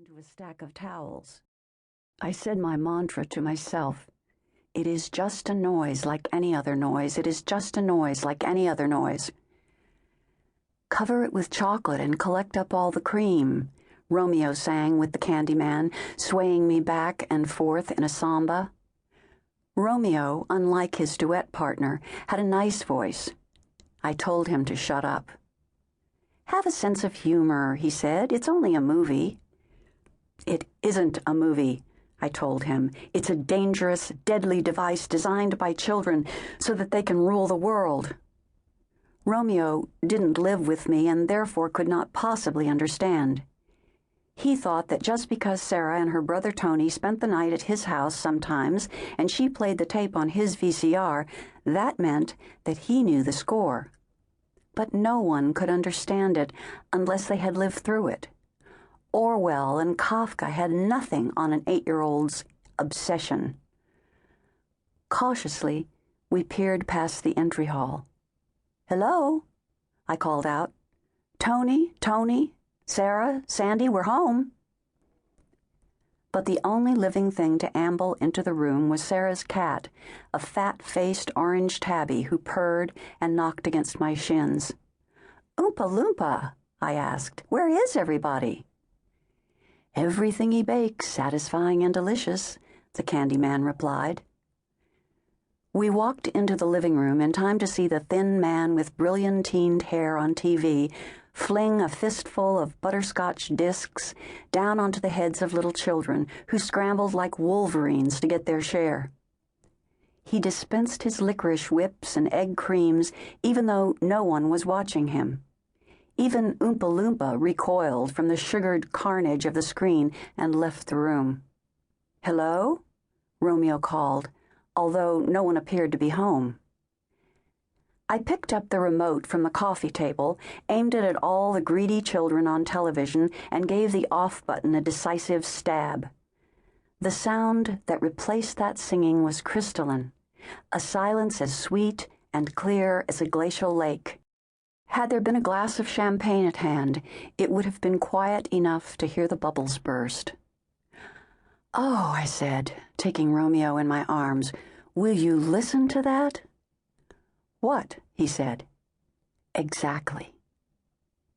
into a stack of towels. I said my mantra to myself. It is just a noise like any other noise. It is just a noise like any other noise. Cover it with chocolate and collect up all the cream, Romeo sang with the candy man, swaying me back and forth in a samba. Romeo, unlike his duet partner, had a nice voice. I told him to shut up. Have a sense of humor, he said. It's only a movie. It isn't a movie, I told him. It's a dangerous, deadly device designed by children so that they can rule the world. Romeo didn't live with me and therefore could not possibly understand. He thought that just because Sarah and her brother Tony spent the night at his house sometimes and she played the tape on his VCR, that meant that he knew the score. But no one could understand it unless they had lived through it. Orwell and Kafka had nothing on an 8-year-old's obsession. Cautiously, we peered past the entry hall. "Hello?" I called out. "Tony, Sarah, Sandy, we're home." But the only living thing to amble into the room was Sarah's cat, a fat-faced orange tabby who purred and knocked against my shins. "Oompa Loompa," I asked, "where is everybody?" "Everything he bakes, satisfying and delicious," the candy man replied. We walked into the living room in time to see the thin man with brilliantined hair on TV fling a fistful of butterscotch discs down onto the heads of little children who scrambled like wolverines to get their share. He dispensed his licorice whips and egg creams even though no one was watching him. Even Oompa Loompa recoiled from the sugared carnage of the screen and left the room. "Hello?" Romeo called, although no one appeared to be home. I picked up the remote from the coffee table, aimed it at all the greedy children on television, and gave the off button a decisive stab. The sound that replaced that singing was crystalline, a silence as sweet and clear as a glacial lake. Had there been a glass of champagne at hand, it would have been quiet enough to hear the bubbles burst. "Oh," I said, taking Romeo in my arms, "will you listen to that?" "What?" he said. "Exactly."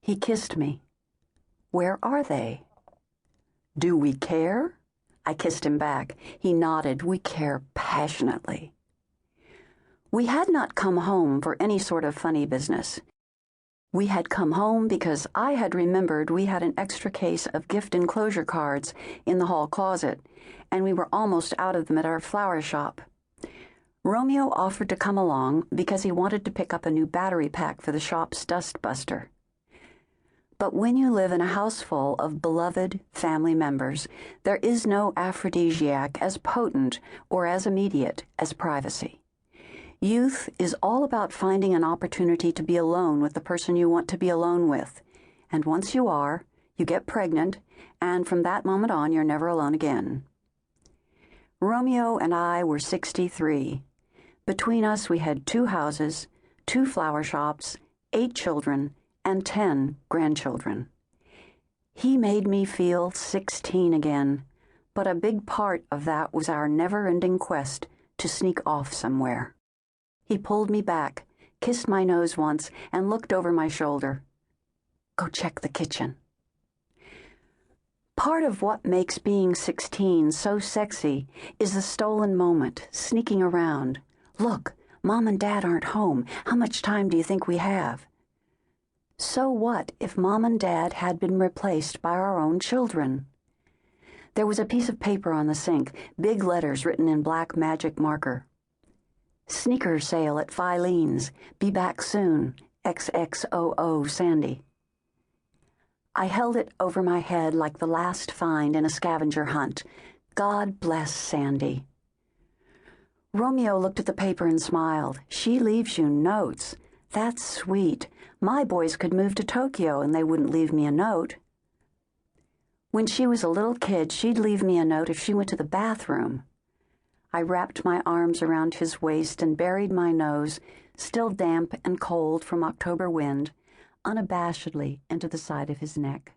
He kissed me. "Where are they?" "Do we care?" I kissed him back. He nodded. "We care passionately." We had not come home for any sort of funny business. We had come home because I had remembered we had an extra case of gift enclosure cards in the hall closet, and we were almost out of them at our flower shop. Romeo offered to come along because he wanted to pick up a new battery pack for the shop's dustbuster. But when you live in a house full of beloved family members, there is no aphrodisiac as potent or as immediate as privacy. Youth is all about finding an opportunity to be alone with the person you want to be alone with, and once you are, you get pregnant, and from that moment on you're never alone again. Romeo and I were 63. Between us we had 2 houses, 2 flower shops, 8 children, and 10 grandchildren. He made me feel 16 again, but a big part of that was our never-ending quest to sneak off somewhere. He pulled me back, kissed my nose once, and looked over my shoulder. "Go check the kitchen." Part of what makes being 16 so sexy is the stolen moment, sneaking around. "Look, Mom and Dad aren't home. How much time do you think we have?" So what if Mom and Dad had been replaced by our own children? There was a piece of paper on the sink, big letters written in black magic marker. "Sneaker sale at Filene's. Be back soon. XXOO Sandy." I held it over my head like the last find in a scavenger hunt. God bless Sandy. Romeo looked at the paper and smiled. "She leaves you notes. That's sweet. My boys could move to Tokyo and they wouldn't leave me a note." When she was a little kid, she'd leave me a note if she went to the bathroom. I wrapped my arms around his waist and buried my nose, still damp and cold from October wind, unabashedly into the side of his neck.